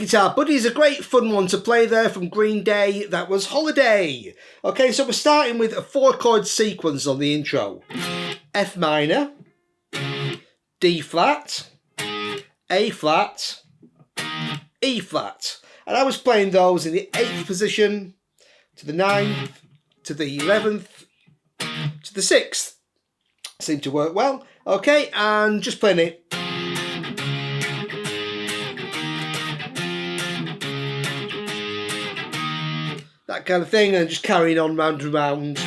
Guitar Buddy is a great fun one to play there from Green Day. That was Holiday. Okay, so we're starting with a 4-chord sequence on the intro. F minor, D flat, A flat, E flat. And I was playing those in the 8th position, to the 9th, to the 11th, to the 6th. Seemed to work well. Okay, and just playing it. That kind of thing, and just carrying on round and round.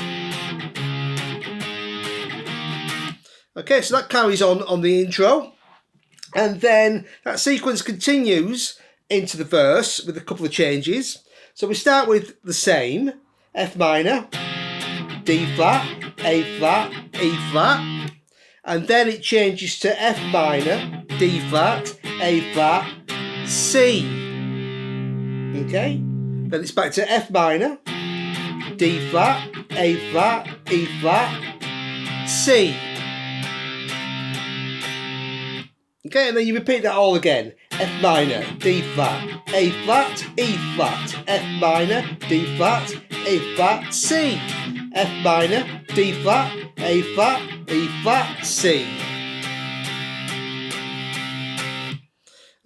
Okay, so that carries on the intro. And then that sequence continues into the verse with a couple of changes. So we start with the same. F minor, D flat, A flat, E flat. And then it changes to F minor, D flat, A flat, C. Okay? Then it's back to F minor, D flat, A flat, E flat, C. Okay, and then you repeat that all again. F minor, D flat, A flat, E flat, F minor, D flat, A flat, C. F minor, D flat, A flat, E flat, C.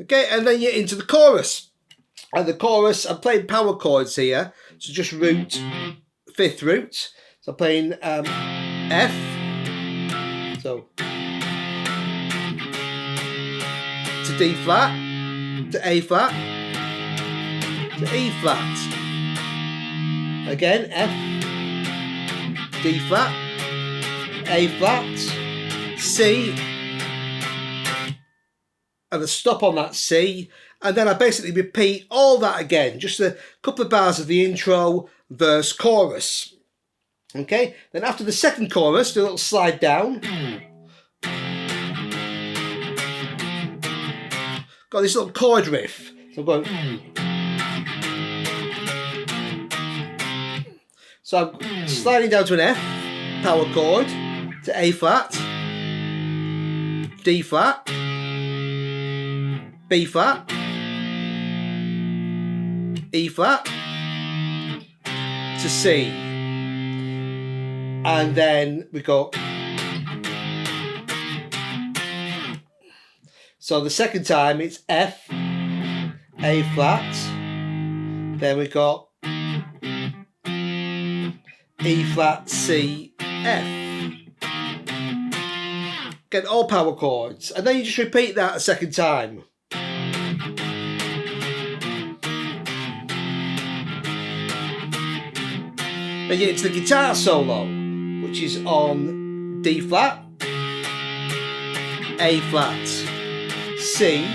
Okay, and then you're into the chorus. And the chorus, I'm playing power chords here, so just root, 5th root. So I'm playing F, so to D flat, to A flat, to E flat. Again, F, D flat, A flat, C, and a stop on that C. And then I basically repeat all that again, just a couple of bars of the intro, verse, chorus. Okay, then after the second chorus, do a little slide down. Got this little chord riff. So I'm going. So I'm sliding down to an F, power chord, to A flat, D flat, B flat, E flat, to C, and then we go. So the second time it's F, A flat, then we got E flat, C, F. Get all power chords, and then you just repeat that a second time. Then you get to the guitar solo, which is on D flat, A flat, C,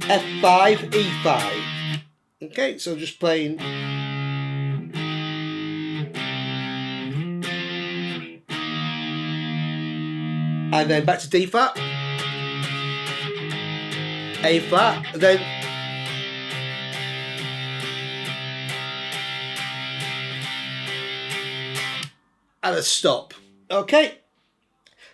F5, E5. Okay, so just playing. And then back to D flat, A flat, and then and a stop. Okay,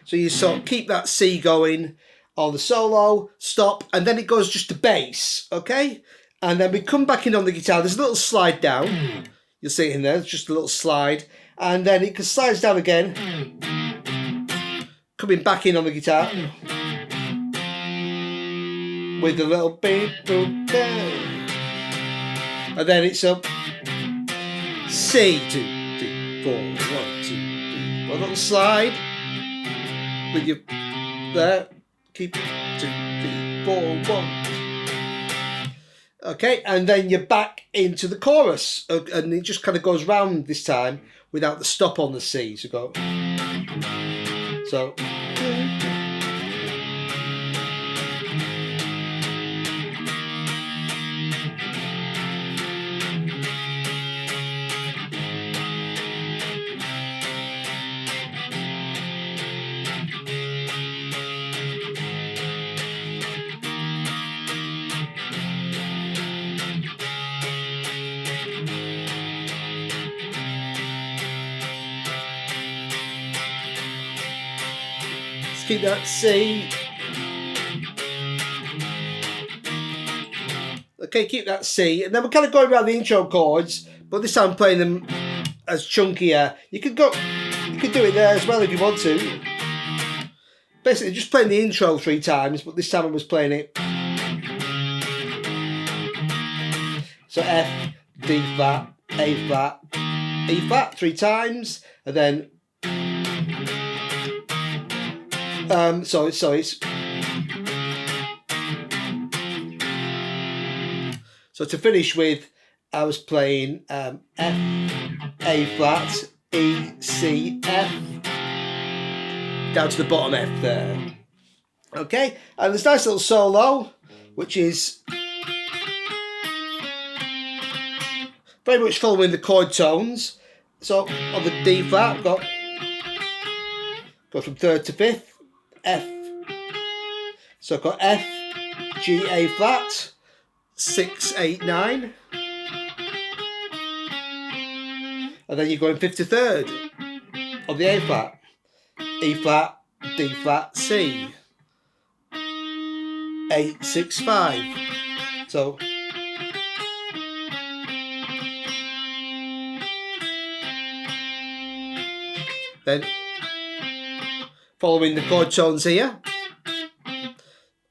so you sort of keep that C going on the solo, stop, and then it goes just to bass. Okay, and then we come back in on the guitar. There's a little slide down. You'll see it in there. It's just a little slide, and then it slides down again. Coming back in on the guitar with a little beep, boom, down. And then it's up C, 2, 3, 4, 1, 2, 3, 1. Little slide with your there. Keep 2, 3, 4, 1. Okay, and then you're back into the chorus, and it just kind of goes round this time without the stop on the C. So go. So. Keep that C. Okay, keep that C, and then we're kind of going around the intro chords, but this time I'm playing them as chunkier. You could do it there as well if you want to. Basically, just playing the intro 3 times, but this time I was playing it. So F, D flat, A flat, E flat 3 times, and then so it's so to finish with, I was playing F, A flat, E, C, F, down to the bottom F there. Okay, and this nice little solo, which is very much following the chord tones. So on the D flat, go from 3rd to 5th, F. So I've got F, G, A flat, 6, 8, 9. And then you're going 5th to 3rd on the A flat. E flat, D flat, C. 8, 6, 5. So then following the chord tones here,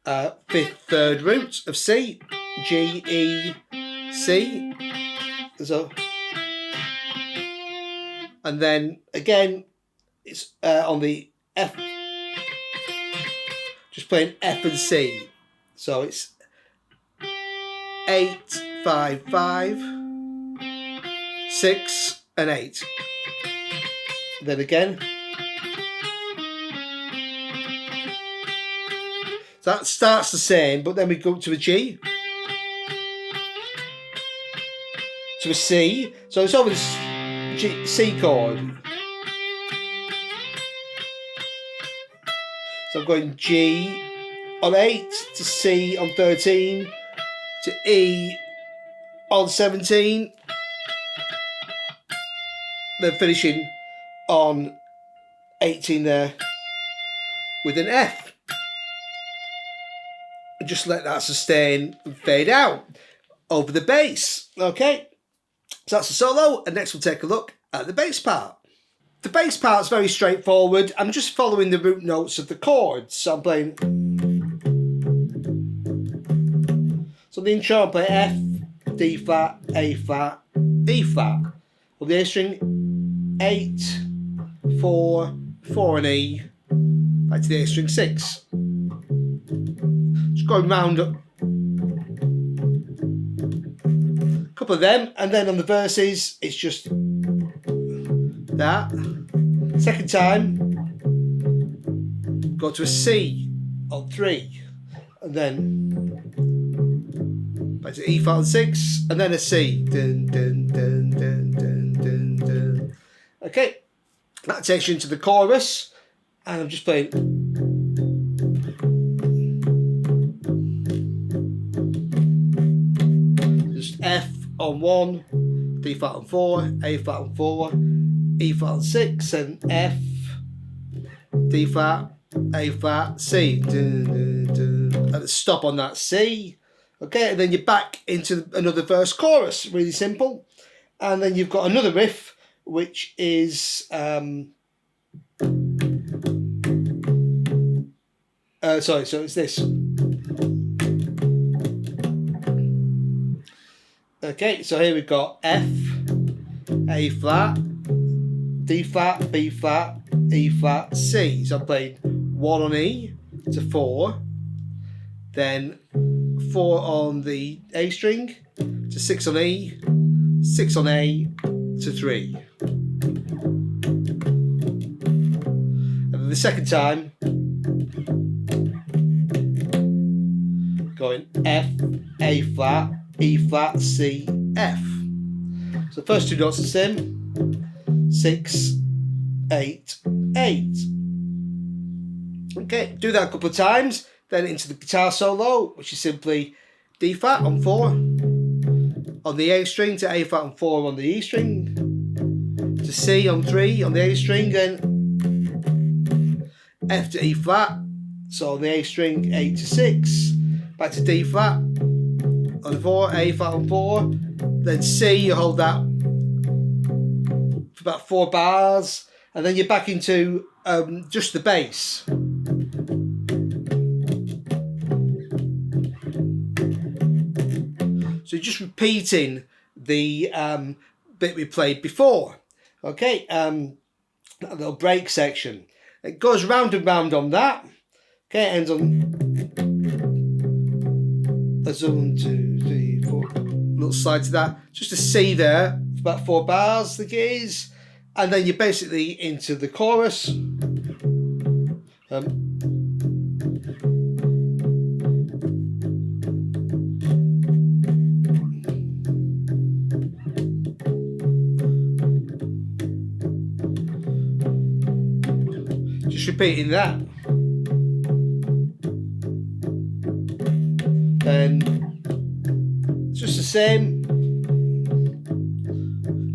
5th, 3rd root of C, G, E, C. So, and then again, it's on the F, just playing F and C. So it's 8, 5, 5, 6, and 8. Then again. So that starts the same, but then we go to a G, to a C. So it's over this G, C chord. So I'm going G on 8, to C on 13, to E on 17, then finishing on 18 there with an F. And just let that sustain and fade out over the bass. Okay, so that's the solo, and next we'll take a look at the bass part. The bass part's very straightforward. I'm just following the root notes of the chords. So I'm playing. So the intro, I'm playing F, D flat, A flat, E flat. On the A string, 8, 4, 4 and E. Back to the A string 6. Just going round up. A couple of them, and then on the verses, it's just that. Second time, go to a C on 3, and then back to E flat on 6, and then a C. Dun, dun, dun, dun, dun, dun, dun. Okay, that takes you into the chorus, and I'm just playing. Just F on 1, D flat on 4, A flat on 4, E flat on 6, and F, D flat, A flat, C. Dun, dun, dun. And stop on that C. Okay, and then you're back into another verse chorus. Really simple. And then you've got another riff, which is so it's this. Okay, so here we've got F, A flat, D flat, B flat, E flat, C. So I'm playing 1 on E to 4, then 4 on the A string to 6 on E, 6 on A to 3. And then the second time, going F, A flat, E flat, C, F. So the first 2 notes are the same. 6, 8, 8. Okay, do that a couple of times. Then into the guitar solo, which is simply D flat on 4, on the A string, to A flat on 4 on the E string, to C on 3 on the A string, and F to E flat. So on the A string, 8 to 6, back to D flat on the 4, A flat on 4, then C, you hold that for about 4 bars, and then you're back into just the bass. So you're just repeating the bit we played before. Okay, that little break section. It goes round and round on that. Okay, it ends on there's 1, 2, 3, 4. Little slide to that. Just a C there for about 4 bars, the gears, and then you're basically into the chorus. Just repeating that. Then it's just the same.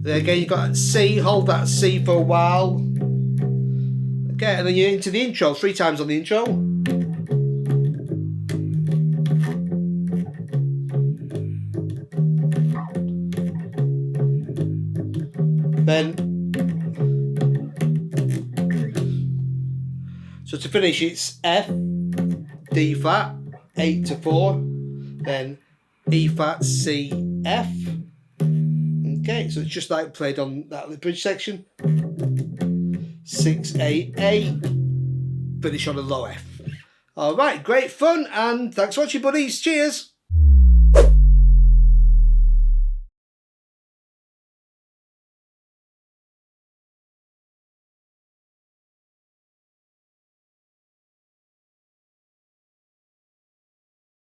Then again, you've got C, hold that C for a while. Okay, and then you're into the intro, 3 times on the intro. Then, so to finish, it's F, D flat, 8 to 4. Then E flat, C, F. Okay, so it's just like played on that bridge section. 6, 8, A. Finish on a low F. All right, great fun, and thanks for watching, buddies. Cheers.